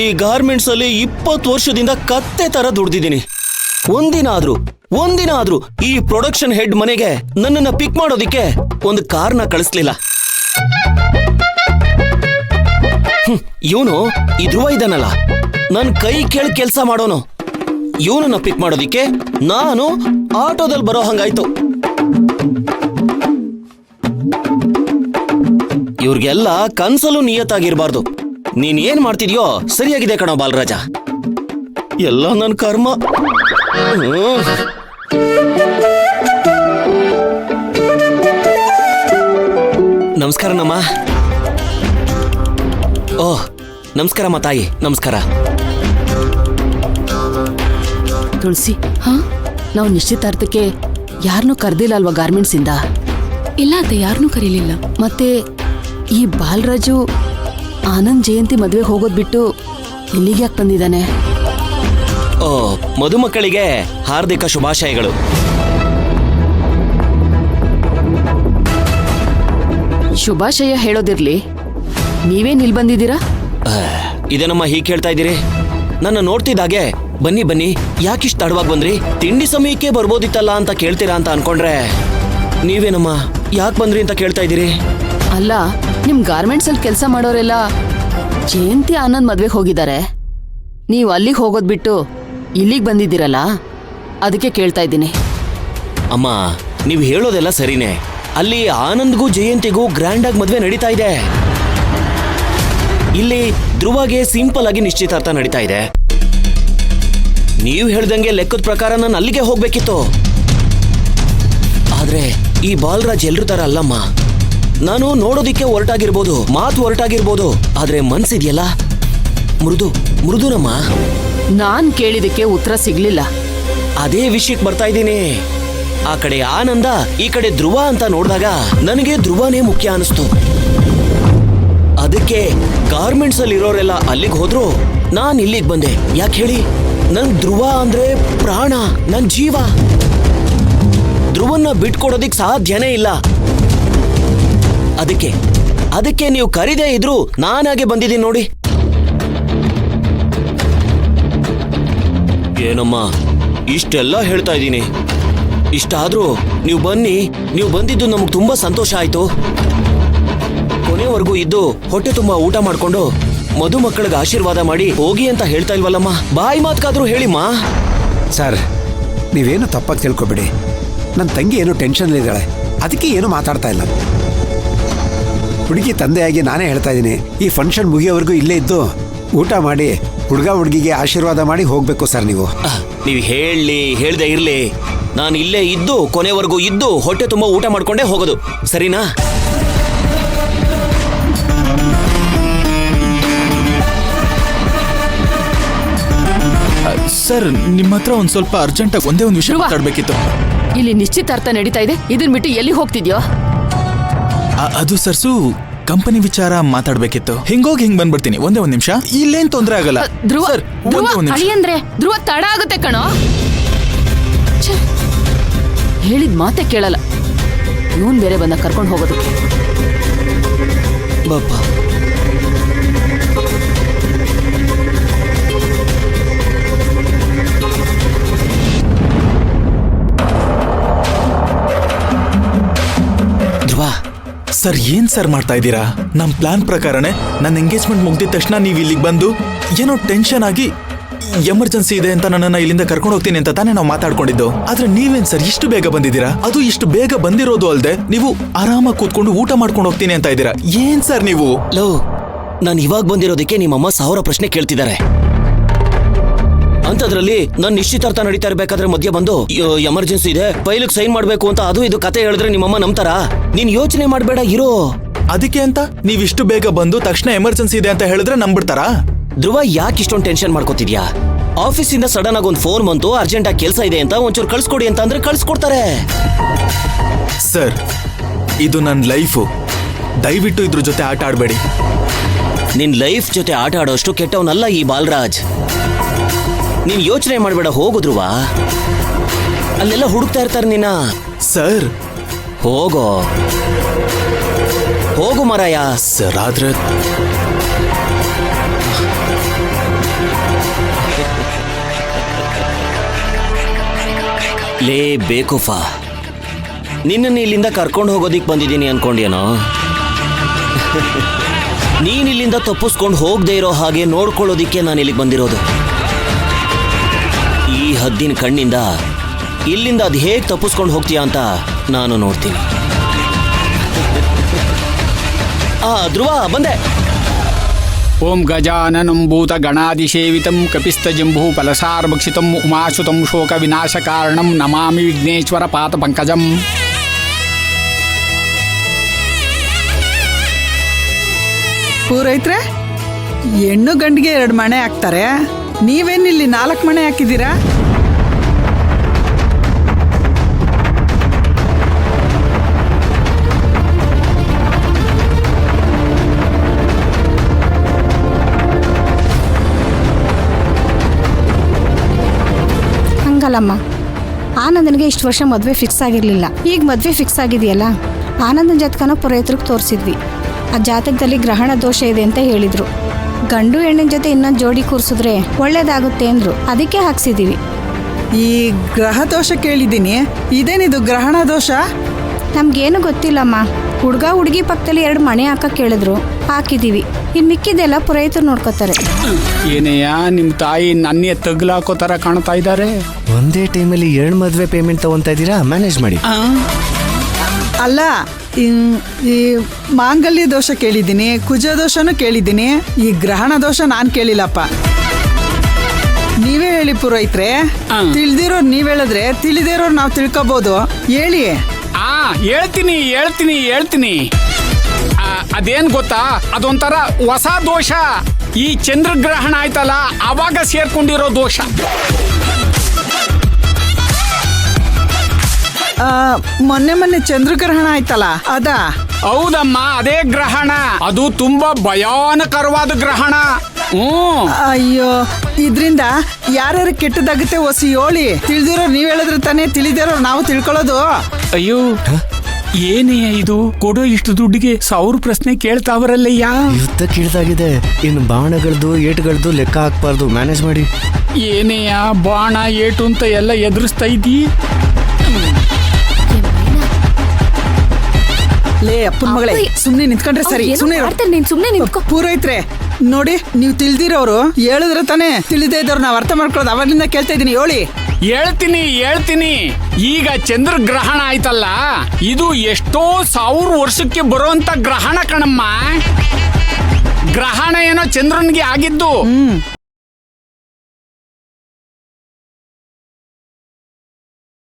ಈ ಗಾರ್ಮೆಂಟ್ಸ್ ಅಲ್ಲಿ 20 ವರ್ಷದಿಂದ ಕತ್ತೆ ತರ ದುಡ್ದಿದ್ದೀನಿ. ಒಂದಿನ ಆದ್ರೂ ಈ ಪ್ರೊಡಕ್ಷನ್ ಹೆಡ್ ಮನೆಗೆ ನನ್ನನ್ನ ಪಿಕ್ ಮಾಡೋದಿಕ್ಕೆ ಒಂದು ಕಾರ್ನ ಕಳಿಸ್ಲಿಲ್ಲ. ಇವನು ಈ ಧ್ರುವ ಇದ್ದಾನಲ್ಲ, ನನ್ ಕೈ ಕೆಳಗ್ ಕೆಲ್ಸ ಮಾಡೋನು. ಇವನನ್ನ ಪಿಕ್ ಮಾಡೋದಿಕ್ಕೆ ನಾನು ಆಟೋದಲ್ಲಿ ಬರೋ ಹಂಗಾಯ್ತು. ಇವ್ರಿಗೆಲ್ಲ ಕನ್ಸಲ್ಲೂ ನಿಯತ್ತಾಗಿರ್ಬಾರ್ದು. ನೀನ್ ಏನ್ ಮಾಡ್ತಿದ್ಯೋ ಸರಿಯಾಗಿದೆ ಕಣೋ ಬಾಲರಾಜ. ಎಲ್ಲ ನನ್ ಕರ್ಮ. ನಮಸ್ಕಾರನಮ್ಮ. ಓಹ್ ನಮಸ್ಕಾರಮ್ಮ ತಾಯಿ, ನಮಸ್ಕಾರ. ತುಳಸಿ, ನಾವು ನಿಶ್ಚಿತಾರ್ಥಕ್ಕೆ ಯಾರನ್ನೂ ಕರೆದಿಲ್ಲ ಅಲ್ವಾ ಗಾರ್ಮೆಂಟ್ಸ್ ಇಂದ? ಇಲ್ಲ ಅತ್ತೆ, ಯಾರನ್ನೂ ಕರೀಲಿಲ್ಲ. ಮತ್ತೆ ಈ ಬಾಲರಾಜು ಆನಂದ್ ಜಯಂತಿ ಮದ್ವೆಗೆ ಹೋಗೋದ್ ಬಿಟ್ಟು ಇಲ್ಲಿಗೆ ಯಾಕೆ ಬಂದಿದ್ದಾನೆ? ಓ, ಮದುಮಕ್ಕಳಿಗೆ ಹಾರ್ದಿಕ ಶುಭಾಶಯಗಳು. ಶುಭಾಶಯ ಹೇಳೋದಿರ್ಲಿ, ನೀವೇನ್ ಇಲ್ಲಿ ಬಂದಿದ್ದೀರಾ? ಇದೇನಮ್ಮ ಹೀಗೆ ಕೇಳ್ತಾ ಇದ್ದೀರಿ? ನನ್ನ ನೋಡ್ತಿದ್ದಾಗೆ ಬನ್ನಿ ಬನ್ನಿ, ಯಾಕಿಷ್ಟು ತಡವಾಗಿ ಬಂದ್ರಿ, ತಿಂಡಿ ಸಮಯಕ್ಕೆ ಬರ್ಬೋದಿತ್ತಲ್ಲ ಅಂತ ಕೇಳ್ತೀರಾ ಅಂತ ಅನ್ಕೊಂಡ್ರೆ ನೀವೇನಮ್ಮ ಯಾಕೆ ಬಂದ್ರಿ ಅಂತ ಕೇಳ್ತಾ ಇದ್ದೀರಿ? ಅಲ್ಲ, ನಿಮ್ ಗಾರ್ಮೆಂಟ್ಸ್ ಅಲ್ಲಿ ಕೆಲಸ ಮಾಡೋರೆಲ್ಲ ಜಯಂತಿ ಆನಂದ್ ಮದ್ವೆಗೆ ಹೋಗಿದ್ದಾರೆ. ನೀವು ಅಲ್ಲಿಗೆ ಹೋಗೋದ್ ಬಿಟ್ಟು ಇಲ್ಲಿಗೆ ಬಂದಿದ್ದೀರಲ್ಲ, ಅದಕ್ಕೆ ಕೇಳ್ತಾ ಇದ್ದೀನಿ. ಅಮ್ಮ, ನೀವು ಹೇಳೋದೆಲ್ಲ ಸರಿನೇ. ಅಲ್ಲಿ ಆನಂದ್ಗೂ ಜಯಂತಿಗೂ ಗ್ರ್ಯಾಂಡ್ ಆಗಿ ಮದ್ವೆ ನಡೀತಾ ಇದೆ. ಇಲ್ಲಿ ಧ್ರುವಗೆ ಸಿಂಪಲ್ ಆಗಿ ನಿಶ್ಚಿತಾರ್ಥ ನಡೀತಾ ಇದೆ. ನೀವು ಹೇಳ್ದಂಗೆ ಲೆಕ್ಕದ ಪ್ರಕಾರ ನಾನು ಅಲ್ಲಿಗೆ ಹೋಗ್ಬೇಕಿತ್ತು. ಆದ್ರೆ ಈ ಬಾಲರಾಜ್ ಎಲ್ರ ತರ ಅಲ್ಲಮ್ಮ. ನಾನು ನೋಡೋದಿಕ್ಕೆ ಹೊರಟಾಗಿರ್ಬೋದು, ಮಾತು ಹೊರಟಾಗಿರ್ಬೋದು, ಆದ್ರೆ ಮನ್ಸಿದ್ಯಲ್ಲ ಮೃದುನಮ್ಮ. ನಾನ್ ಕೇಳಿದಕ್ಕೆ ಉತ್ತರ ಸಿಗ್ಲಿಲ್ಲ. ಅದೇ ವಿಷಯಕ್ಕೆ ಬರ್ತಾ ಇದ್ದೀನಿ. ಆ ಕಡೆ ಆನಂದ, ಈ ಕಡೆ ಧ್ರುವ ಅಂತ ನೋಡಿದಾಗ ನನಗೆ ಧ್ರುವನೇ ಮುಖ್ಯ ಅನಿಸ್ತು. ಅದಕ್ಕೆ ಗಾರ್ಮೆಂಟ್ಸ್ ಅಲ್ಲಿ ಇರೋರೆಲ್ಲ ಅಲ್ಲಿಗೆ ಹೋದ್ರು, ನಾನ್ ಇಲ್ಲಿಗೆ ಬಂದೆ. ಯಾಕೆ ಹೇಳಿ? ನನ್ ಧ್ರುವ ಅಂದ್ರೆ ಪ್ರಾಣ, ನನ್ ಜೀವ. ಧ್ರುವನ್ನ ಬಿಟ್ಕೊಡೋದಿಕ್ ಸಾಧ್ಯನೇ ಇಲ್ಲ. ಅದಕ್ಕೆ ನೀವು ಕರೀದೇ ಇದ್ರು ನಾನಾಗೆ ಬಂದಿದ್ದೀನಿ ನೋಡಿ. ಏನಮ್ಮ ಇಷ್ಟೆಲ್ಲ ಹೇಳ್ತಾ ಇದ್ದೀನಿ, ಇಷ್ಟಾದ್ರೂ ನೀವು ಬನ್ನಿ. ನೀವು ಬಂದಿದ್ದು ನಮಗ್ ತುಂಬಾ ಸಂತೋಷ ಆಯ್ತು. ಕೊನೆವರೆಗೂ ಇದ್ದು ಹೊಟ್ಟೆ ತುಂಬಾ ಊಟ ಮಾಡ್ಕೊಂಡು ಮದುಮಕ್ಕಳಿಗೆ ಆಶೀರ್ವಾದ ಮಾಡಿ ಹೋಗಿ ಅಂತ ಹೇಳ್ತಾ ಇಲ್ವಲ್ಲಮ್ಮ. ಬಾಯಿ ಮಾತ್ಕಾದ್ರೂ ಹೇಳಿಮ್ಮ. ಸರ್, ನೀವೇನು ತಪ್ಪಾಗಿ ತಿಳ್ಕೊಬೇಡಿ. ನನ್ನ ತಂಗಿ ಏನು ಟೆನ್ಷನ್ ಇದ್ದಾಳೆ, ಅದಕ್ಕೆ ಏನು ಮಾತಾಡ್ತಾ ಇಲ್ಲ. ಹುಡುಗಿ ತಂದೆಯಾಗಿ ನಾನೇ ಹೇಳ್ತಾ ಇದ್ದೀನಿ, ಈ ಫಂಕ್ಷನ್ ಮುಗಿಯೋವರೆಗೂ ಇಲ್ಲೇ ಇದ್ದು ಊಟ ಮಾಡಿ ಹುಡುಗಿಗೆ ಆಶೀರ್ವಾದ ಮಾಡಿ ಹೋಗ್ಬೇಕು ಸರ್. ನೀವು ಹೇಳ್ದೆ ಇರ್ಲಿ, ನಾನು ಇಲ್ಲೇ ಇದ್ದು ಕೊನೆವರೆಗೂ ಇದ್ದು ಹೊಟ್ಟೆ ತುಂಬಾ ಊಟ ಮಾಡ್ಕೊಂಡೇ ಹೋಗೋದು, ಸರಿನಾ? ಸರ್, ನಿಮ್ಮ ಹತ್ರ ಒಂದ್ ಸ್ವಲ್ಪ ಅರ್ಜೆಂಟ್ ಆಗಿ ಒಂದೇ ಒಂದು ವಿಷಯ ಮಾತಾಡ್ಬೇಕಿತ್ತು. ಇಲ್ಲಿ ನಿಶ್ಚಿತಾರ್ಥ ನಡೀತಾ ಇದೆ, ಇದನ್ ಬಿಟ್ಟು ಎಲ್ಲಿ ಹೋಗ್ತಿದ್ಯೋ? ಅದು ಸರ್ಸು ಕಂಪನಿ ವಿಚಾರ ಮಾತಾಡ್ಬೇಕಿತ್ತು. ಹಿಂಗೋಗಿ ಹಿಂಗ್ ಬಂದ್ಬಿಡ್ತೀನಿ. ಒಂದೇ ಒಂದ್ ನಿಮಿಷ, ಇಲ್ಲೇನ್ ತೊಂದ್ರೆ ಆಗಲ್ಲ. ಧ್ರುವ ಅಂದ್ರೆ ಧ್ರುವ ತಡ ಆಗುತ್ತೆ ಕಣೋ. ಹೇಳಿದ ಮಾತೆ ಕೇಳಲ್ಲ. ಇವನ್ ಬೇರೆ ಬಂದ ಕರ್ಕೊಂಡು ಹೋಗೋದಕ್ಕೆ. ಬಾಪ, ಸರ್, ಏನ್ ಸರ್ ಮಾಡ್ತಾ ಇದ್ದೀರಾ? ನಮ್ ಪ್ಲಾನ್ ಪ್ರಕಾರನೇ ನನ್ನ ಎಂಗೇಜ್ಮೆಂಟ್ ಮುಗ್ದಿದ ತಕ್ಷಣ ನೀವು ಇಲ್ಲಿಗೆ ಬಂದು ಏನೋ ಟೆನ್ಷನ್ ಆಗಿ ಎಮರ್ಜೆನ್ಸಿ ಇದೆ ಅಂತ ನನ್ನನ್ನ ಇಲ್ಲಿಂದ ಕರ್ಕೊಂಡು ಹೋಗ್ತೀನಿ ಅಂತ ತಾನೇ ನಾವು ಮಾತಾಡ್ಕೊಂಡಿದ್ದು. ಆದ್ರೆ ನೀವೇನ್ ಸರ್ ಇಷ್ಟು ಬೇಗ ಬಂದಿದ್ದೀರಾ? ಅದು ಇಷ್ಟು ಬೇಗ ಬಂದಿರೋದು ಅಲ್ದೆ ನೀವು ಆರಾಮಾಗಿ ಕೂತ್ಕೊಂಡು ಊಟ ಮಾಡ್ಕೊಂಡು ಹೋಗ್ತೀನಿ ಅಂತ ಇದ್ದೀರಾ. ಏನ್ ಸರ್ ನೀವು? ನಾನು ಇವಾಗ ಬಂದಿರೋದಕ್ಕೆ ನಿಮ್ಮಮ್ಮ 1000 ಪ್ರಶ್ನೆ ಕೇಳ್ತಿದ್ದಾರೆ. ಅಂತದ್ರಲ್ಲಿ ನನ್ನ ನಿಶ್ಚಿತಾರ್ಥ ನಡೀತಾ ಇರ್ಬೇಕಾದ್ರೆ ಮಧ್ಯ ಬಂದು ಎಮರ್ಜೆನ್ಸಿ ಇದೆ, ಫೈಲಿಗೆ ಸೈನ್ ಮಾಡ್ಬೇಕು ಅಂತ ಅದು ಇದು ಕತೆ ಹೇಳಿದ್ರೆ ನಿಮ್ಮಮ್ಮ ನಂಬ್ತಾರ? ನೀನ್ ಯೋಚನೆ ಮಾಡ್ಬೇಡ, ಇರೋ. ಅದಕ್ಕೆ ಅಂತ ನೀವಿಷ್ಟು ಬೇಗ ಬಂದು ತಕ್ಷಣ ಎಮರ್ಜೆನ್ಸಿ ಇದೆ ಅಂತ ಹೇಳಿದ್ರೆ ನಂಬಿಡ್ತಾರಾ? ಧ್ರುವ, ಯಾಕೆ ಇಷ್ಟೊಂದು ಟೆನ್ಷನ್ ಮಾಡ್ಕೋತಿದ್ಯಾ? ಆಫೀಸಿಂದ ಸಡನ್ ಆಗಿ ಒಂದು ಫೋನ್ ಬಂತು, ಅರ್ಜೆಂಟ್ ಆಗಿ ಕೆಲಸ ಇದೆ ಅಂತ, ಒಂಚೂರು ಕಳ್ಸ್ಕೊಡಿ ಅಂತ ಅಂದ್ರೆ ಕಳ್ಸ್ಕೊಡ್ತಾರೆ. ಸರ್, ಇದು ನನ್ನ ಲೈಫು. ದಯವಿಟ್ಟು ಇದ್ರ ಜೊತೆ ಆಟ ಆಡಬೇಡಿ. ನಿನ್ ಲೈಫ್ ಜೊತೆ ಆಟ ಆಡೋಷ್ಟು ಕೆಟ್ಟವನಲ್ಲ ಈ ಬಾಲರಾಜ್. ನೀನ್ ಯೋಚನೆ ಮಾಡ್ಬೇಡ, ಹೋಗು ಧ್ರುವ. ಅಲ್ಲೆಲ್ಲ ಹುಡುಕ್ತಾ ಇರ್ತಾರೆ ನಿನ್ನ. ಸರ್, ಹೋಗು ಮಾರಾಯ. ಸರ್, ಆದ್ರೆ ಲೇ ಬೇಕುಫಾ, ನಿನ್ನನ್ನು ಇಲ್ಲಿಂದ ಕರ್ಕೊಂಡು ಹೋಗೋದಿಕ್ ಬಂದಿದ್ದೀನಿ ಅನ್ಕೊಂಡ್ಯೇನೋ? ನೀನ್ ಇಲ್ಲಿಂದ ತಪ್ಪಿಸ್ಕೊಂಡು ಹೋಗದೆ ಇರೋ ಹಾಗೆ ನೋಡ್ಕೊಳ್ಳೋದಿಕ್ಕೆ ನಾನು ಇಲ್ಲಿಗೆ ಬಂದಿರೋದು. ಈ ಹದ್ದಿನ ಕಣ್ಣಿಂದ ಇಲ್ಲಿಂದ ಅದು ಹೇಗೆ ತಪ್ಪಿಸ್ಕೊಂಡು ಹೋಗ್ತೀಯಾ ಅಂತ ನಾನು ನೋಡ್ತೀನಿ. ಧ್ರುವ ಬಂದೆ. ಓಂ ಗಜಾನನಂ ಭೂತ ಗಣಾದಿಸೇವಿತಂ ಕಪಿಸ್ತಜಂಬೂ ಫಲಸಾರಭಕ್ಷಿತಂ ಉಮಾಸುತಂ ಶೋಕ ವಿನಾಶ ಕಾರಣಂ ನಮಾಮಿ ವಿಘ್ನೇಶ್ವರ ಪಾತ ಪಂಕಜಂ. ಪೂರೈತ್ರೆ, ಹೆಣ್ಣು ಗಂಡಿಗೆ 2 ಮಣೆ ಹಾಕ್ತಾರೆ, ನೀವೇನಿಲ್ಲಿ 4 ಮಣೆ ಹಾಕಿದ್ದೀರಾ? ಹಂಗಲ್ಲಮ್ಮ, ಆನಂದನಿಗೆ ಇಷ್ಟು ವರ್ಷ ಮದುವೆ ಫಿಕ್ಸ್ ಆಗಿರಲಿಲ್ಲ. ಈಗ ಮದುವೆ ಫಿಕ್ಸ್ ಆಗಿದೆಯಲ್ಲ, ಆನಂದನ ಜಾತಕನ ಪುರೋಹಿತರಿಗೆ ತೋರಿಸಿದ್ವಿ. ಆ ಜಾತಕದಲ್ಲಿ ಗ್ರಹಣ ದೋಷ ಇದೆ ಅಂತ ಹೇಳಿದ್ರು. ಗಂಡು ಹೆಣ್ಣಿನ ಜೊತೆ ಇನ್ನೊಂದು ಜೋಡಿ ಕೂರಿಸಿದ್ರೆ ಒಳ್ಳೇದಾಗುತ್ತೆ ಅಂದ್ರು, ಅದಕ್ಕೆ ಹಾಕ್ಸಿದೀವಿ. ಈ ಗ್ರಹ ದೋಷ ಕೇಳಿದ್ದೀನಿ, ಇದೇನಿದು ಗ್ರಹಣ ದೋಷ? ನಮ್ಗೇನು ಗೊತ್ತಿಲ್ಲಮ್ಮ. ಹುಡುಗ ಹುಡುಗಿ ಪಕ್ಕದಲ್ಲಿ 2 ಮಣೆ ಹಾಕಕ್ಕೆ ಕೇಳಿದ್ರು, ಹಾಕಿದೀವಿ. ಇನ್ನು ಮಿಕ್ಕಿದೆಲ್ಲ ಪುರೋಹಿತರು ನೋಡ್ಕೋತಾರೆ. ಏನೆಯ ನಿಮ್ಮ ತಾಯಿ ನನ್ನೇ ತಗ್ಲಾಕೋ ಥರ ಕಾಣ್ತಾ ಇದ್ದಾರೆ. ಒಂದೇ ಟೈಮಲ್ಲಿ 2 ಮದುವೆ ಪೇಮೆಂಟ್ ತಗೊಂತಾ ಇದ್ದೀರಾ? ಮ್ಯಾನೇಜ್ ಮಾಡಿ. ಅಲ್ಲ, ಈ ಮಾಂಗಲ್ಯ ದೋಷ ಕೇಳಿದ್ದೀನಿ, ಕುಜ ದೋಷನೂ ಕೇಳಿದ್ದೀನಿ. ಈ ಗ್ರಹಣ ದೋಷ ನಾನು ಕೇಳಿಲ್ಲಪ್ಪ. ನೀವೇ ಹೇಳಿ ಪುರೋಹಿತ್ರೆ. ತಿಳಿದಿರೋರು ನೀವ್ ಹೇಳಿದ್ರೆ ತಿಳಿದಿರೋರು ನಾವು ತಿಳ್ಕೊಬೋದು. ಹೇಳಿ. ಹೇಳ್ತೀನಿ. ಅದೇನ್ ಗೊತ್ತಾ, ಅದೊಂಥರ ಹೊಸ ದೋಷ. ಈ ಚಂದ್ರಗ್ರಹಣ ಆಯ್ತಲ್ಲ, ಅವಾಗ ಸೇರ್ಕೊಂಡಿರೋ ದೋಷ. ಮೊನ್ನೆ ಚಂದ್ರಗ್ರಹಣ ಆಯ್ತಲ್ಲ, ಅದಾ? ಹೌದಮ್ಮ, ಅದೇ ಗ್ರಹಣ. ಅದು ತುಂಬಾ ಭಯಾನಕರವಾದ ಗ್ರಹಣ. ಅಯ್ಯೋ, ಇದ್ರಿಂದ ಯಾರ್ಯಾರು ಕೆಟ್ಟದಾಗುತ್ತೆ ಹೊಸಿ ಹೇಳಿ. ತಿಳಿದಿರೋ ನೀವ್ ಹೇಳಿದ್ರೆ ತಾನೇ ತಿಳಿದಿರೋ ನಾವು ತಿಳ್ಕೊಳ್ಳೋದು. ಅಯ್ಯೋ, ಏನೇ ಇದು? ಕೊಡೋ ಇಷ್ಟು ದುಡ್ಡಿಗೆ 1000 ಪ್ರಶ್ನೆ ಕೇಳ್ತಾವ್ರಲ್ಲಯ್ಯ. ಯುದ್ಧ ಕಿಡ್ದಾಗಿದೆ, ಇನ್ನು ಬಾಣಗಳದ್ದು ಏಟುಗಳದ್ದು ಲೆಕ್ಕ ಹಾಕ್ಬಾರ್ದು. ಮ್ಯಾನೇಜ್ ಮಾಡಿ. ಏನೆಯ ಬಾಣ ಏಟು ಅಂತ ಎಲ್ಲ ಎದುರಿಸ್ತಾ ಇದ್ದೀ? ಲೇ ಅಪ್ಪನ ಮಗಳೇ, ಸುಮ್ನೆ ನಿಂತ್ಕೊಂಡ್ರೆ ಸರಿ. ಸುಮ್ನೆ ಪೂರೈತ್ರೆ ನೋಡಿ, ನೀವು ತಿಳಿದಿರೋರು ಹೇಳಿದ್ರೆ ತಾನೇ ತಿಳಿದೇ ಇದ್ದವ್ರು ನಾವು ಅರ್ಥ ಮಾಡ್ಕೊಳ್ಳೋದು. ಅವಾಗ್ಲಿಂದ ಕೇಳ್ತಾ ಇದ್ದೀನಿ, ಹೇಳಿ. ಹೇಳ್ತೀನಿ. ಈಗ ಚಂದ್ರಗ್ರಹಣ ಆಯ್ತಲ್ಲ, ಇದು ಎಷ್ಟೋ 1000 ವರ್ಷಕ್ಕೆ ಬರುವಂತ ಗ್ರಹಣ ಕಣಮ್ಮ. ಗ್ರಹಣ ಏನೋ ಚಂದ್ರನಿಗೆ ಆಗಿದ್ದು,